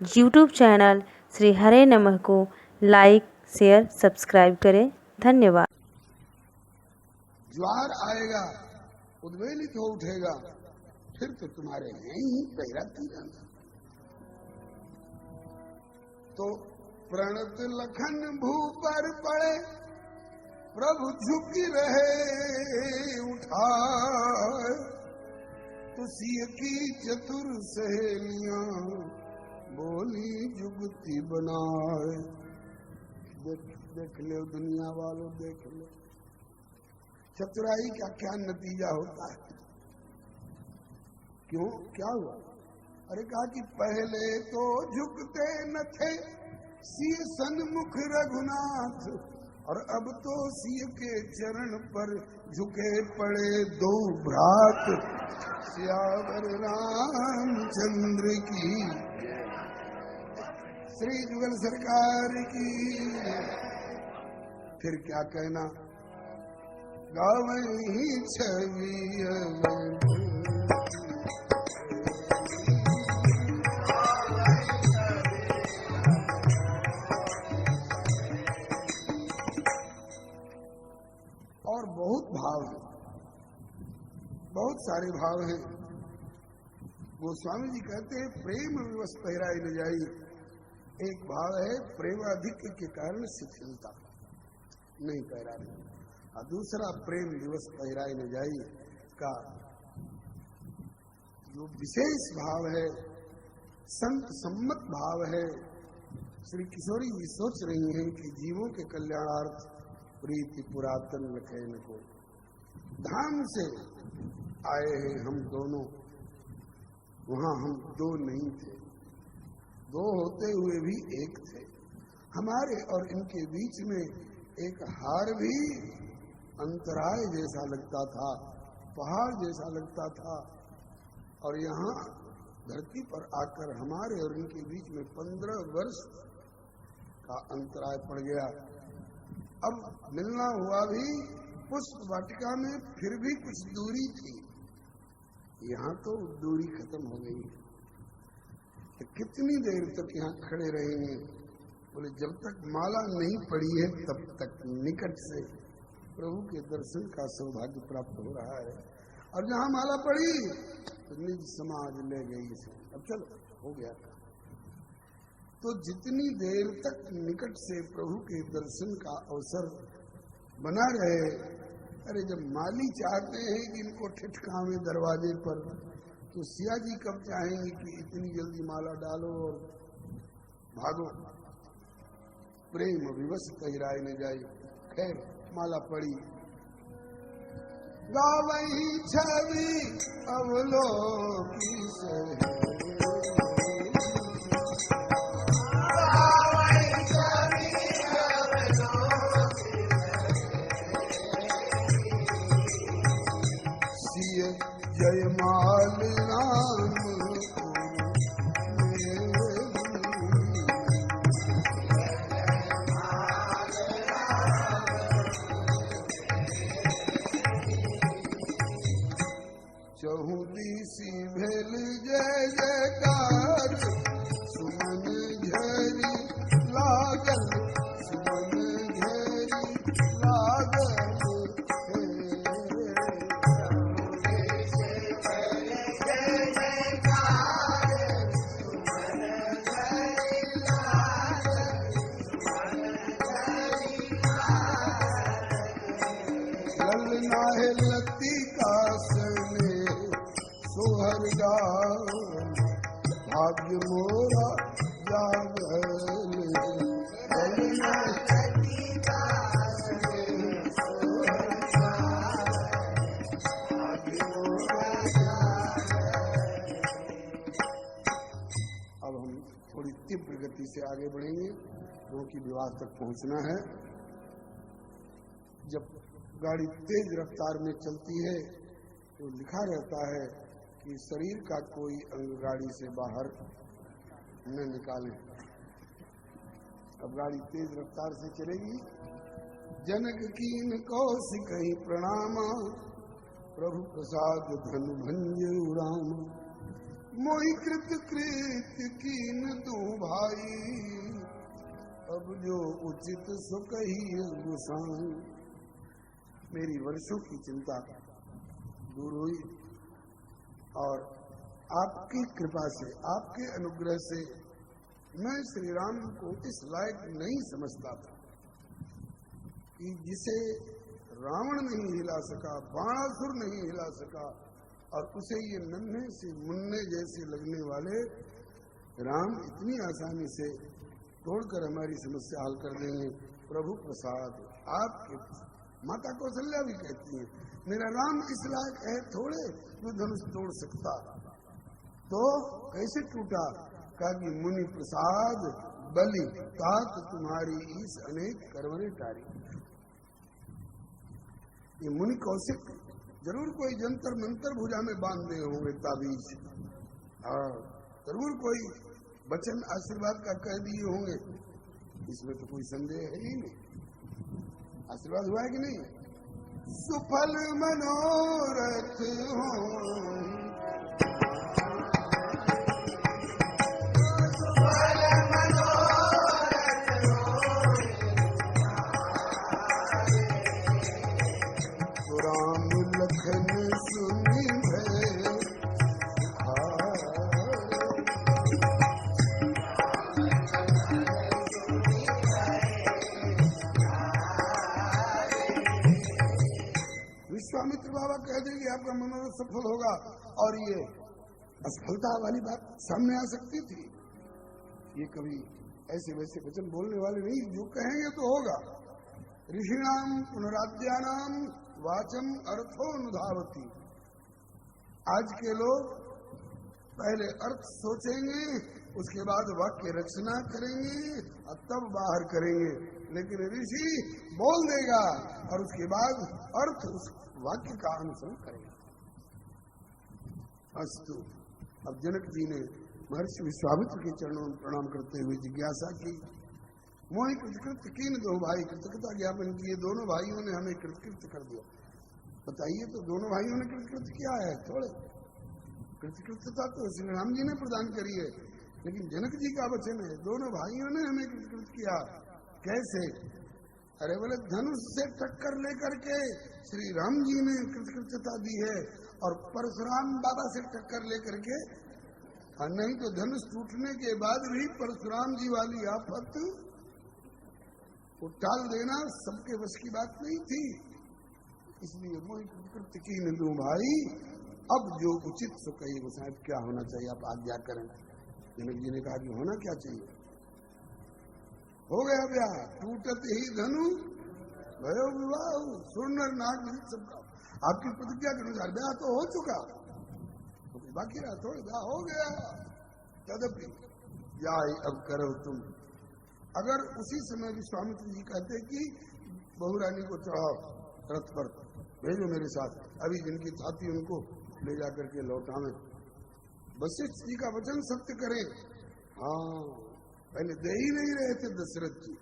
YouTube channel Shri हरे नमः को like, share, subscribe करें। धन्यवाद। ज्वार आएगा, उद्वेलित हो उठेगा, फिर तो तुम्हारे हैं ही पैराती रहना। तो प्रणत लखन भू पर पड़े, प्रभु झुक रहे उठाए। तुसी की चतुर सहेलियां बोली जुगती बनाए। देख लो दुनिया वालों, देख लो चतुराई का क्या नतीजा होता है। क्यों, क्या हुआ? अरे कहा कि पहले तो झुकते न थे सिय सन्मुख रघुनाथ, और अब तो सिय के चरण पर झुके पड़े दो भ्रात। सियावर रामचंद्र की, श्री जुगल सरकार की। फिर क्या कहना, गावही छवि और बहुत भाव है, बहुत सारे भाव हैं। गोस्वामी जी कहते हैं प्रेम विवश पहराई न जाई। एक भाव है प्रेमाधिक्य के कारण शिथिलता, नहीं पहरा रही। और दूसरा प्रेम दिवस पहराई न जाई का जो विशेष भाव है, संत सम्मत भाव है। श्री किशोरी जी सोच रही हैं कि जीवों के कल्याणार्थ प्रीति पुरातन लखैन को, धाम से आए हैं हम दोनों, वहां हम दो नहीं थे, दो होते हुए भी एक थे। हमारे और इनके बीच में एक हार भी अंतराय जैसा लगता था, पहाड़ जैसा लगता था। और यहाँ धरती पर आकर हमारे और इनके बीच में 15 वर्ष का अंतराय पड़ गया। अब मिलना हुआ भी पुष्प वाटिका में, फिर भी कुछ दूरी थी। यहाँ तो दूरी खत्म हो गई। तो कितनी देर तक यहाँ खड़े रहेंगे? बोले जब तक माला नहीं पड़ी है तब तक निकट से प्रभु के दर्शन का सौभाग्य प्राप्त हो रहा है। और जहाँ माला पड़ी तो निज समाज ले गई इसे। अब चलो, हो गया था। तो जितनी देर तक निकट से प्रभु के दर्शन का अवसर बना रहे, अरे जब माली चाहते हैं कि इनको ठिठकावे दरवाजे पर, तो सिया जी कब चाहेंगे कि इतनी जल्दी माला डालो और भागो। प्रेम विवश पहिराए न जाए। खैर माला पड़ी, गावही छवि अवलोकी से। जयमाल राम चहुदिसी भेल जय जयकार, सुमन झरी लागल, सुमन झरी लागल। भाग्य मोरा जागल, अब हम थोड़ी तीव्र गति से आगे बढ़ेंगे क्योंकि विवाह तक पहुंचना है। जब गाड़ी तेज रफ्तार में चलती है तो लिखा रहता है कि शरीर का कोई अंग गाड़ी से बाहर न निकालें। अब गाड़ी तेज रफ्तार से चलेगी। जनक कीन कौशिकहि प्रणामा, प्रभु प्रसाद धनु भंजु राम। मोहि कृत कृत कीन दो भाई, अब जो उचित सो कहिए गोसाई। मेरी वर्षों की चिंता दूर हुई और आपकी कृपा से, आपके अनुग्रह से मैं श्री राम को इस लायक नहीं समझता था कि जिसे रावण नहीं हिला सका, बाणासुर नहीं हिला सका, और उसे ये नन्हे से मुन्ने जैसे लगने वाले राम इतनी आसानी से तोड़कर हमारी समस्या हल कर देंगे। प्रभु प्रसाद आपके। माता कौशल्या भी कहती है, मेरा राम इस लायक है थोड़े जो धनुष तोड़ सकता, तो कैसे टूटा? कहा कि मुनि प्रसाद बलि तात तुम्हारी ईस अनेक करवरे टारी। ये मुनि कौशिक जरूर कोई जंतर मंतर भुजा में बांधे होंगे ताबीज, हाँ जरूर कोई वचन आशीर्वाद का कह दिए होंगे, इसमें तो कोई संदेह है ही नहीं। आशीर्वाद हुआ है कि नहीं? सुफल मनोरथ हो राम लखन सुनि भय विश्वामित्र बाबा कह देंगे आपका मनोरथ सफल होगा, और ये असफलता वाली बात सामने आ सकती थी। ये कभी ऐसे वैसे वचन बोलने वाले नहीं, जो कहेंगे तो होगा। ऋषिणाम पुनराद्यानाम वाचम अर्थो अनुधावती। आज के लोग पहले अर्थ सोचेंगे, उसके बाद वाक्य रचना करेंगे और तब बाहर करेंगे, लेकिन ऋषि बोल देगा और उसके बाद अर्थ उस वाक्य का अनुसरण करेगा। अस्तु। अब जनक जी ने महर्षि विश्वामित्र के चरणों में प्रणाम करते हुए जिज्ञासा की, मोहि कृतकृत्य कीन दो भाई, कृतज्ञता ज्ञापन किए, दोनों भाइयों ने हमें कृतकृत्य कर दिया। बताइए तो दोनों भाइयों ने कृतकृत्य किया है? थोड़े कृतकृत्यता तो श्री राम जी ने प्रदान करी है, लेकिन जनक जी का वचन है दोनों भाइयों ने हमें कृतकृत्य किया। कैसे? अरे बोले धनुष से टक्कर लेकर के श्री राम जी ने कृतकृत्यता दी है, और परशुराम बाबा से टक्कर लेकर के, और नहीं तो धनुष टूटने के बाद भी परशुराम जी वाली आफत को टाल देना सबके वश की बात नहीं थी। इसलिए मोहि कृतकृत्य कीन दूं भाई, अब जो उचित सो कहिए गोसाई। क्या होना चाहिए आप आज्ञा करें। जनक जी ने कहा कि होना क्या चाहिए? हो गया ब्याह, टूटत ही धनु भयो विवाह, सुर नाग सबका आपकी प्रतिज्ञा के अनुसार ब्याह तो हो चुका, तो बाकी रहा थोड़ा, ब्याह हो गया। तदपि जाए अब करो तुम। अगर उसी समय विश्वामित्र जी कहते कि बहू रानी को चढ़ाओ रथ पर, भेजो मेरे साथ, अभी जिनकी छाती उनको ले जाकर के लौटावे। वशिष्ठ जी का वचन सत्य करें। हाँ, पहले दे ही नहीं रहे थे दशरथ जी,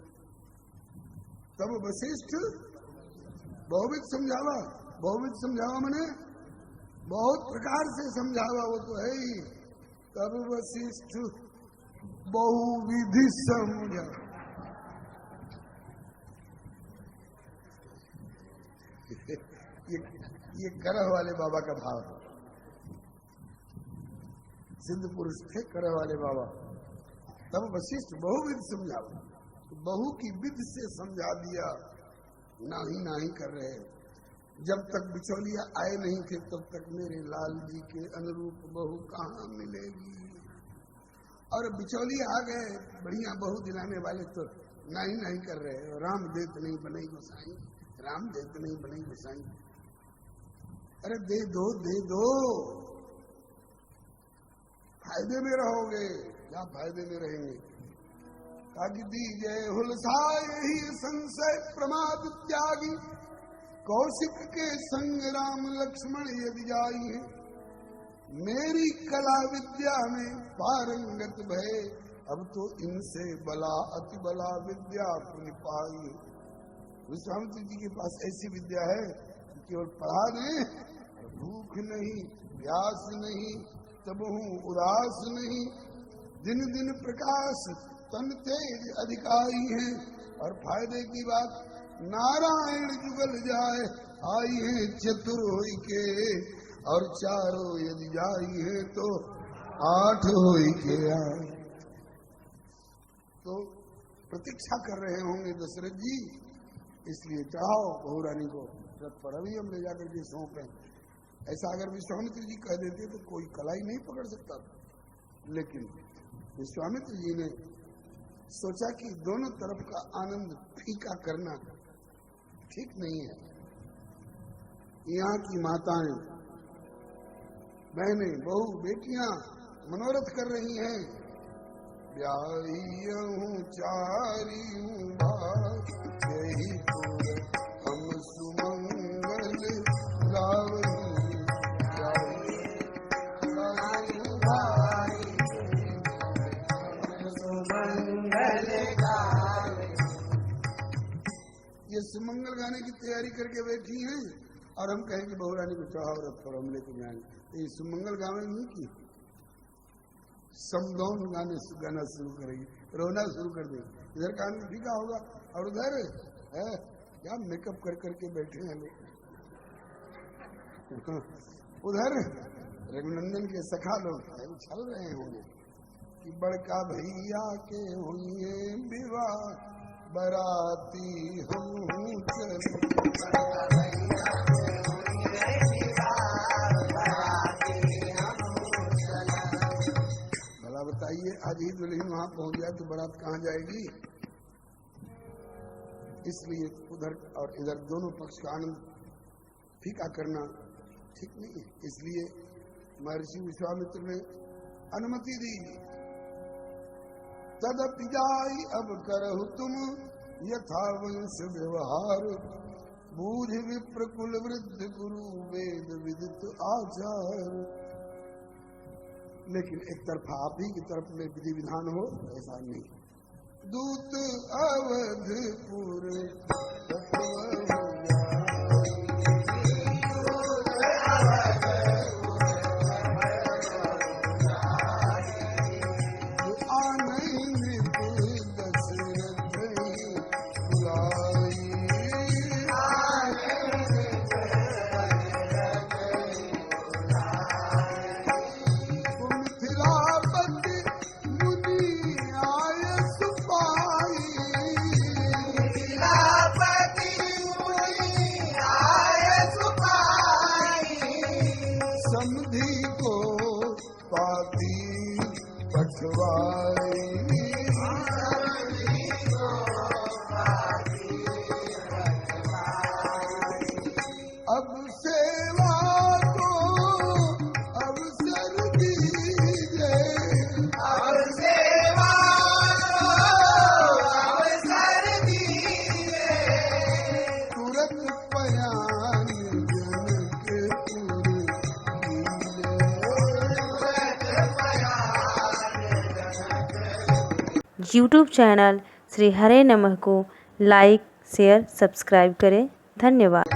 तब वशिष्ठ बहुविध समझावा। बहुविध समझावा मने बहुत प्रकार से समझावा, वो तो है ही। तब वशिष्ठ बहुविधि समझा। ये करह वाले बाबा का भाव है। सिद्ध पुरुष थे करह वाले बाबा। तब वशिष्ठ बहुविध समझावा, बहू की विध से समझा दिया। नाही कर रहे। जब तक बिचौलिया आए नहीं थे तब तक मेरे लाल जी के अनुरूप बहू कहाँ मिलेगी, और बिचौलिया आ गए बढ़िया बहू दिलाने वाले तो नहीं कर रहे। राम देत नहीं बने गोसाई, राम देत नहीं बने गोसाई। अरे दे दो, फायदे में रहोगे। क्या फायदे में रहेंगे? ताकि दीजे हुलसाए ही संशय प्रमाद त्यागी, कौशिक के संग राम लक्ष्मण यदि जाई है। मेरी कला विद्या में पारंगत भय, अब तो इनसे बला अति बला विद्या पाई। विश्वामित्र जी के पास ऐसी विद्या है कि केवल पढ़ा दें, भूख नहीं, प्यास नहीं, तब हूँ उदास नहीं। दिन दिन प्रकाश तन तेज अधिकारी है, और फायदे की बात नारायण जुगल जाए। आई है चतुर होई के, और चारों यदि जाई है तो 8 होई के आए। तो प्रतीक्षा कर रहे होंगे दशरथ जी, इसलिए चढ़ाओ बहू रानी को रथ पर, अभी हम ले जाकर के सौंपे। ऐसा अगर विश्वामित्र जी कह देते तो कोई कलाई नहीं पकड़ सकता था, लेकिन विश्वामित्र जी ने सोचा कि दोनों तरफ का आनंद फीका करना ठीक नहीं है। यहाँ की माताएं, बहनें, बहू, बेटियां मनोरथ कर रही हैं, ब्याही हूँ चारी हूँ भाई, यही पुर हम सुमंगल गावही। ये सुमंगल गाने की तैयारी करके बैठी हैं, और हम कहें कि बहू रानी को चढ़ाओ रथ पर, हम लेके जाएंगे। ये सुमंगल गाने नहीं की, समदौन गाना शुरू करेगी, रोना शुरू कर देगी। इधर कान में फीका होगा, और उधर है क्या मेकअप कर करके बैठे हैं लोग। उधर रघुनंदन के सखा लोग चल रहे होंगे कि बड़का भैया के होइए विवाह, बराती हूँ भला बताइए, आज ही दुल्हन वहां पहुंच जाए तो बारात कहाँ जाएगी। इसलिए उधर और इधर दोनों पक्ष का आनंद फीका करना ठीक नहीं है। इसलिए महर्षि विश्वामित्र ने अनुमति दी। तदपि जाई अब करहु तुम यथा वंश व्यवहार, बूझ विप्र कुल वृद्ध गुरु वेद विदित आचार। लेकिन एक तरफा आप ही की तरफ में विधि विधान हो, ऐसा नहीं। दूत अवधपुर यूट्यूब चैनल श्री हरे नमः को लाइक, शेयर, सब्सक्राइब करें। धन्यवाद।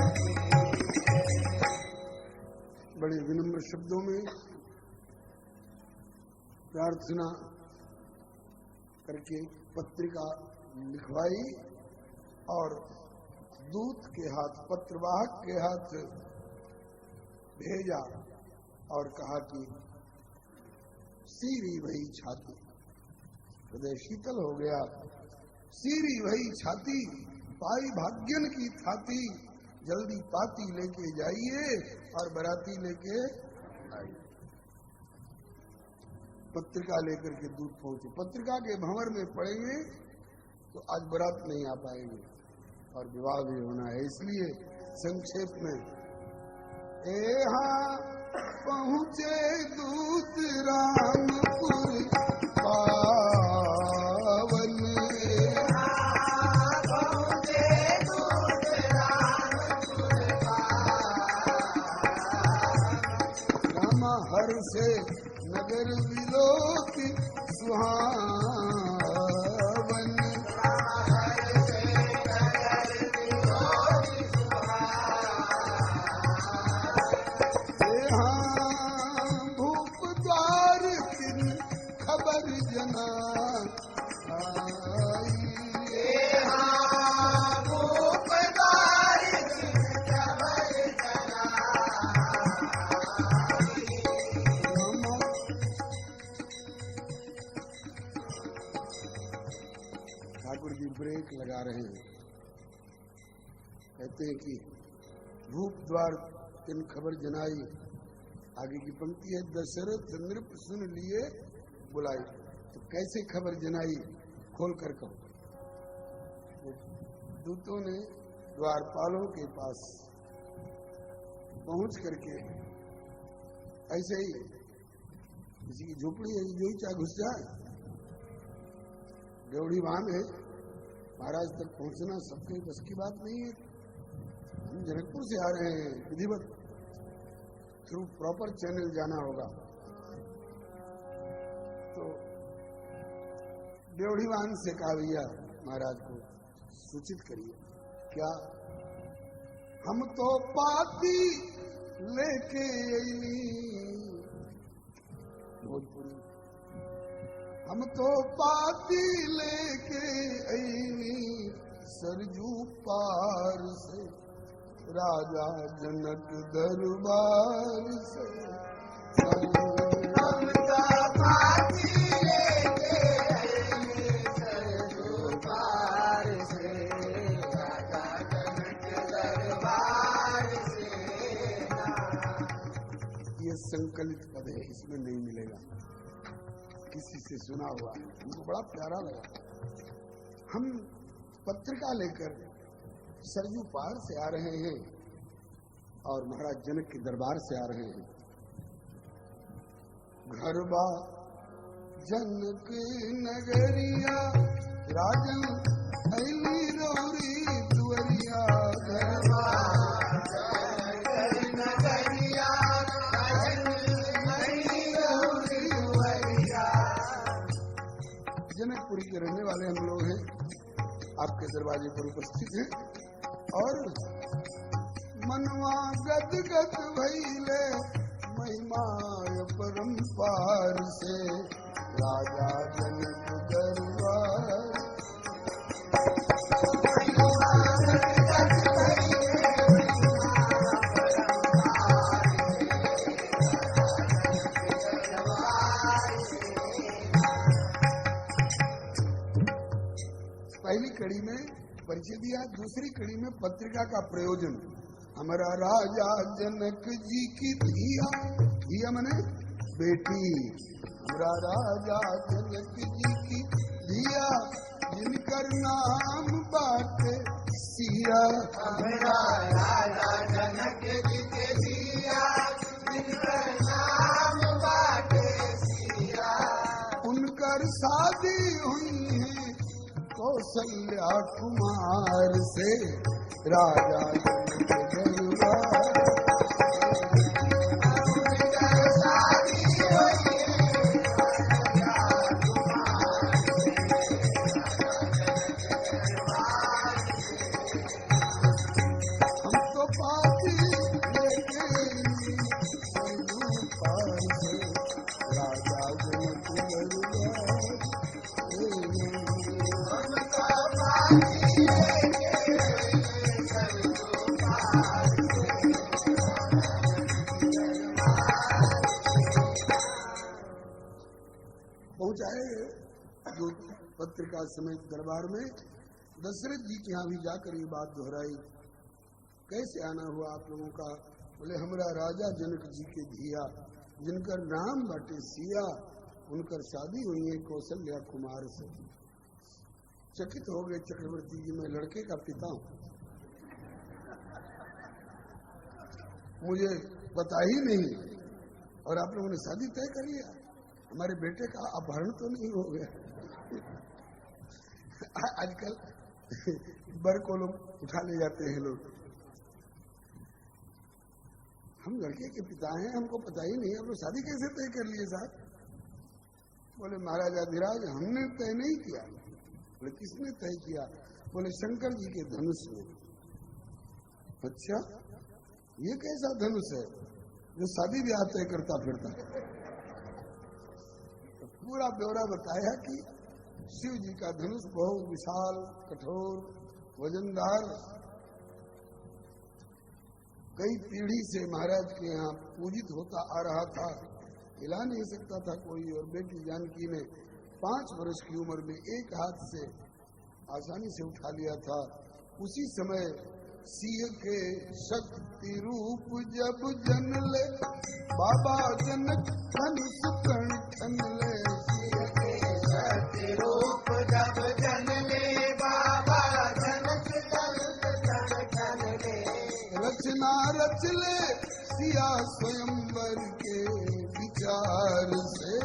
बड़े विनम्र शब्दों में प्रार्थना करके पत्रिका लिखवाई और दूत के हाथ, पत्रवाहक के हाथ भेजा और कहा कि सीरी भई छाती, हृदय शीतल हो गया। सीरी भई छाती, पाई भाग्यन की थाती, जल्दी पाती लेके जाइए और बराती लेके आइए। पत्रिका लेकर के दूत पहुंचे। पत्रिका के भंवर में पड़ेंगे तो आज बारात नहीं आ पाएंगे और विवाह भी होना है। इसलिए संक्षेप में यहाँ पहुंचे दूत रामपुर पावन, रामा हर से नगर विलोकी सुहावन। यहाँ भूप ठाकुर जी ब्रेक लगा रहे हैं। कहते हैं कि भूप द्वार तिन खबर जनाई, आगे की पंक्ति है दशरथ नृप सुन लिए बुलाई। तो कैसे खबर जनाई, खोल कर कहो। दूतों ने द्वारपालों के पास पहुंच करके ऐसे ही किसी की झोपड़ी है जो ही चाहे घुस जाए, ड्योढ़ी वाहन है, महाराज तक पहुंचना सबके बस की बात नहीं है। हम जनकपुर से आ रहे हैं, विधिवत थ्रू प्रॉपर चैनल जाना होगा, तो ड्योढ़ी वाहन से कहा भैया महाराज को सूचित करिए। क्या? हम तो पाती लेके अइली, भोजपुरी, हम तो पाती लेके अइली सरजू पार से, राजा जनक दरबार से। हम तो पाती लेके अइली सरजू पार से, राजा जनक दरबार से। ये संकलित पद है, इसमें नहीं मिलेगा, किसी से सुना हुआ है, हमको बड़ा प्यारा लगा। हम पत्रिका लेकर सरजू पार से आ रहे हैं और महाराज जनक के दरबार से आ रहे हैं। घर बा जनक नगरिया, राजन अली रौरी दुअरिया। घर बा जनक नगरिया, राजन अली रौरी दुअरिया। जनकपुरी के रहने वाले हम लोग हैं, आपके दरवाजे पर उपस्थित हैं और मनवा गद गद भइले महिमा परम्पार से, राजा जनक दरबार। पहली कड़ी में परिचय दिया, दूसरी कड़ी में पत्रिका का प्रयोजन। हमारा राजा जनक जी की धिया, धिया मने बेटी, हमारा राजा जनक जी की धिया, जिनकर नाम बाटे सिया। हमारा राजा जनक जी के धिया, जिनकर नाम बाटे सिया। उनकर शादी हुई है कौशल्या कुमार से, राजा जनक दरबार। हम तो पाती लेके सरजू पार से, राजा जनक दरबार। पहुंचाए जो पत्रिका समेत दरबार में। दशरथ जी के यहाँ भी जाकर ये बात दोहराई, कैसे आना हुआ आप लोगों का? बोले हमारा राजा जनक जी के धिया, जिनकर नाम बाटे सिया, उनकर शादी हुई है कौशल्या कुमार से। चकित हो गए चक्रवर्ती जी, मैं लड़के का पिता हूं, मुझे पता ही नहीं, और आप लोगों ने शादी तय कर लिया। हमारे बेटे का अपहरण तो नहीं हो गया? आजकल बर को लोग उठा ले जाते हैं लोग। हम लड़के के पिता हैं, हमको पता ही नहीं, हम लोग शादी कैसे तय कर लिए साहब? बोले महाराज अधिराज हमने तय नहीं किया। बोले किसने तय किया? बोले शंकर जी के धनुष में। अच्छा, ये कैसा धनुष है जो शादी ब्याह तय करता फिरता? तो पूरा ब्यौरा बताया कि शिव जी का धनुष बहुत विशाल, कठोर, वजनदार, कई पीढ़ी से महाराज के यहाँ पूजित होता आ रहा था, हिला नहीं सकता था कोई। और बेटी जानकी ने 5 वर्ष की उम्र में एक हाथ से आसानी से उठा लिया था। उसी समय सिंह के शक्ति रूप जब जन ले, बाबा जनक धनुष कंठन ले। सिंह के शक्ति रूप जब जन ले, बाबा जनक धनुष कंठन ले। रचना रच ले सिया स्वयंवर के विचार से,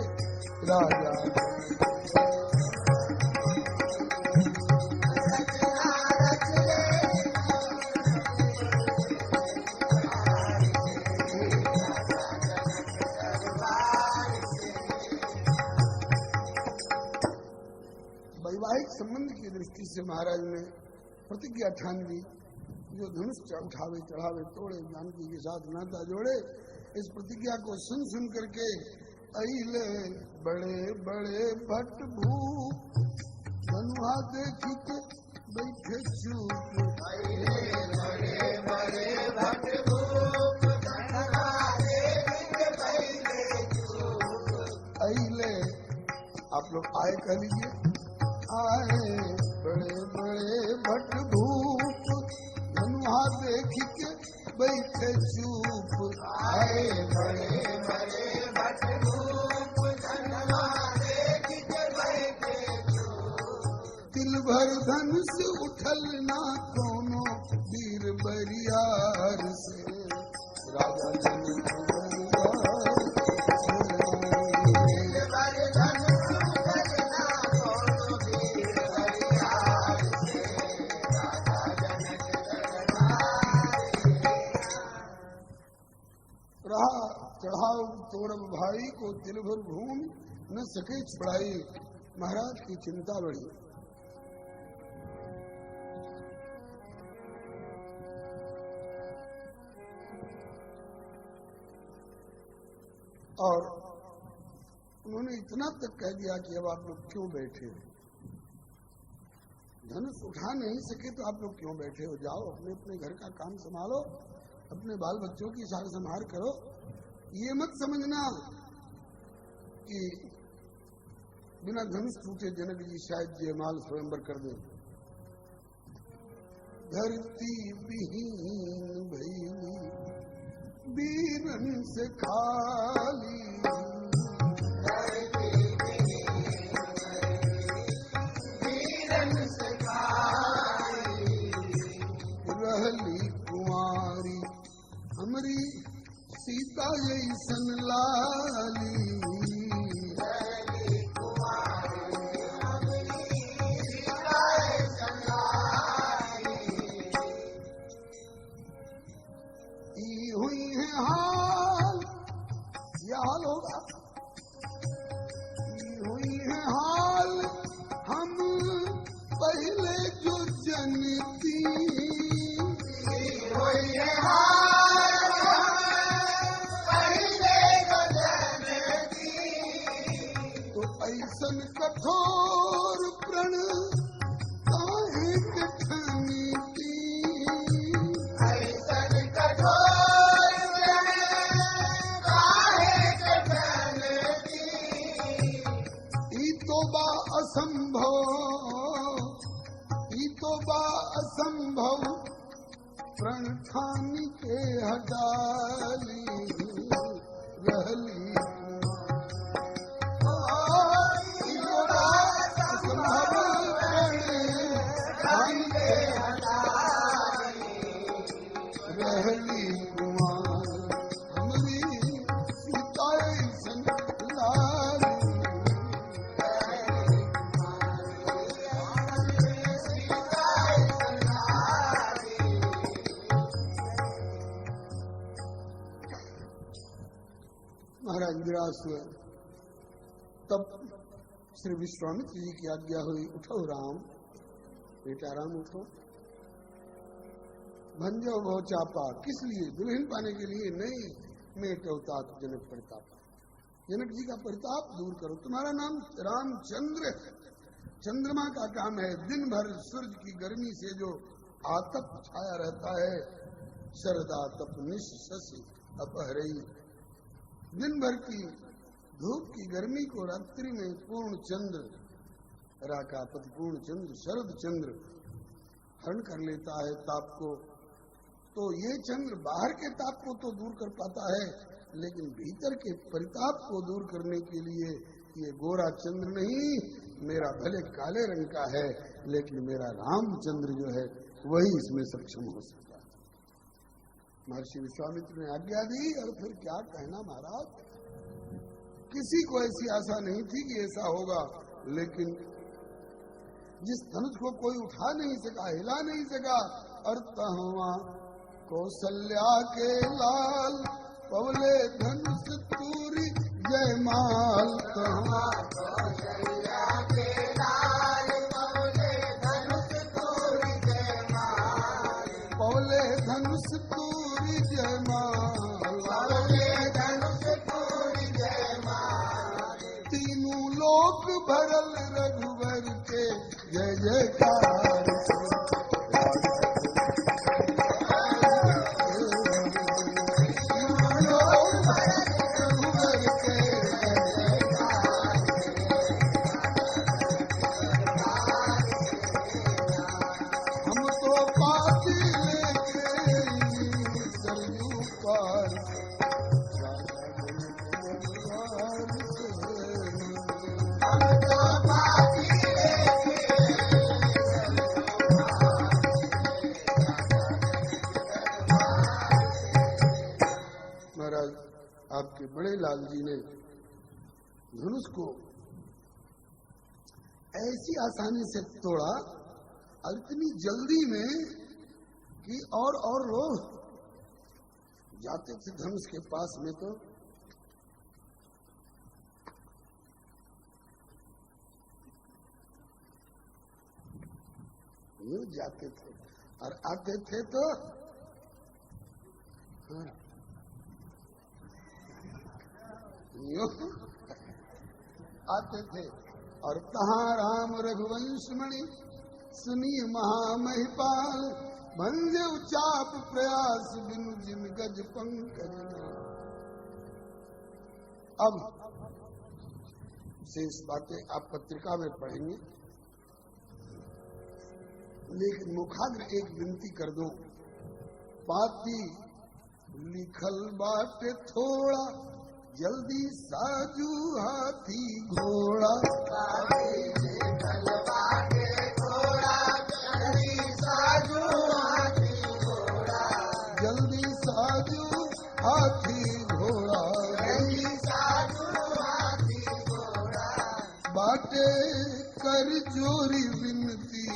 राजा वैवाहिक संबंध की दृष्टि से महाराज ने प्रतिज्ञा ठान ली, जो धनुष उठावे चढ़ावे तोड़े, जानकी के साथ नाता जोड़े। इस प्रतिज्ञा को सुन सुन करके अइले बड़े बड़े भट्ट भूप, धनुहा देखी के बैठे चुप। अइले बड़े बड़े भट्ट भूप, धनुहा देखी के बैठे चुप। अइले, आप लोग आए कह लीजिए, आए बड़े बड़े भट्ट भूप, धनुहा देखी के बैठे चुप। आए बड़े बड़े भट्ट भूप, धनुहा देखी के बैठे चुप। तिल भर धनुष उठल ना कोनो वीर बरियार से, राजा जनक चढ़ाव तोड़ब भाई को तिल भर भूमि न सके छुड़ाई। महाराज की चिंता बढ़ी। और उन्होंने इतना तक कह दिया कि अब आप लोग क्यों बैठे हो, धनुष उठा नहीं सके तो आप लोग क्यों बैठे हो, जाओ अपने अपने घर का काम संभालो, अपने बाल बच्चों की सार संभाल करो। ये मत समझना कि बिना धनुष टूटे जनक जी शायद जयमाल स्वयंवर कर दे। धरती विहीन भई वीरन से खाली, वीरन से खाली। रहली कुमारी हमारी सीता जैसन लाली, हुई है हाल, यह हाल होगा, हुई है हाल हम पहले जो जनती, हुई है हाल पहले जो जनती। तो ऐसन कठोर प्रण काहे के ठनीती, ऐसन कठोर प्रण काहे के ठनीती। ई तो बा असंभव, ई तो बा असंभव प्रण ठानी के हटाली। रहली रहली कुमार हमारी सीता ऐसन लाली। महाराज निराश हुए। तब श्री विश्वामित्र जी की आज्ञा हुई, उठो राम, बेटा राम उठो। भंजो भो चापा, किस लिए? दुल्हन पाने के लिए नहीं, मेटो तात जनक प्रताप, जनक जी का प्रताप दूर करो। तुम्हारा नाम रामचंद्र है, चंद्रमा का काम है। दिन भर सूरज की गर्मी से जो आतप छाया रहता है, शरदा तप निशि अपहरई, दिन भर की धूप की गर्मी को रात्रि में पूर्ण चंद्र राकापति पूर्ण चंद्र शरद चंद्र हरण कर लेता है ताप को, तो ये चंद्र बाहर के ताप को तो दूर कर पाता है, लेकिन भीतर के परिताप को दूर करने के लिए ये गोरा चंद्र नहीं, मेरा भले काले रंग का है लेकिन मेरा रामचंद्र जो है वही इसमें सक्षम हो सकता है। महर्षि विश्वामित्र ने आज्ञा दी और फिर क्या कहना महाराज, किसी को ऐसी आशा नहीं थी कि ऐसा होगा, लेकिन जिस धनुष को कोई उठा नहीं सका, हिला नहीं सका, अर्थहवा कौशल्या के लाल पवले धनुष तूरी जयमाल, कौशल्या के लाल पवले धनुष तूरी जयमाल, पवले धनुष तूरी जयमाल, पवले धनुष तूरी जयमाल, तीनों लोक भरल रघुवर के जय जयकार से, हम तो पाती लेके सरयू पार महाराज आपके बड़े लाल जी ने धनुष को ऐसी आसानी से तोड़ा और इतनी जल्दी में कि और लोग जाते थे धनुष के पास में तो यूं जाते थे और आते थे तो यूं आते थे। और तहां राम रघुवंश मणि सुनी महामहिपाल, भंजे उचाप प्रयास बिनु जिन गज पंकज। अब शेष बातें आप पत्रिका में पढ़ेंगे, लेकिन मुखाग्र एक विनती कर दो, पाती लिखल बाटे थोड़ा, जल्दी साजू हाथी घोड़ा, लिखल बाटे थोड़ा, जल्दी साजू हाथी घोड़ा, जल्दी साजू हाथी घोड़ा, जल्दी साजू हाथी घोड़ा, बाटे कर जोरी विनती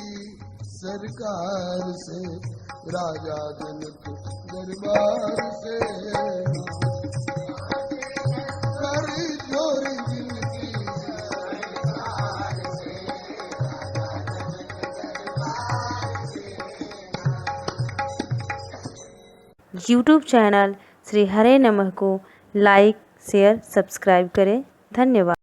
सरकार से, राजा जनक दरबार से, कर जोरी विनती सरकार से, राजा जनक दरबार से। यूट्यूब चैनल श्री हरे नमः को लाइक शेयर सब्सक्राइब करें। धन्यवाद।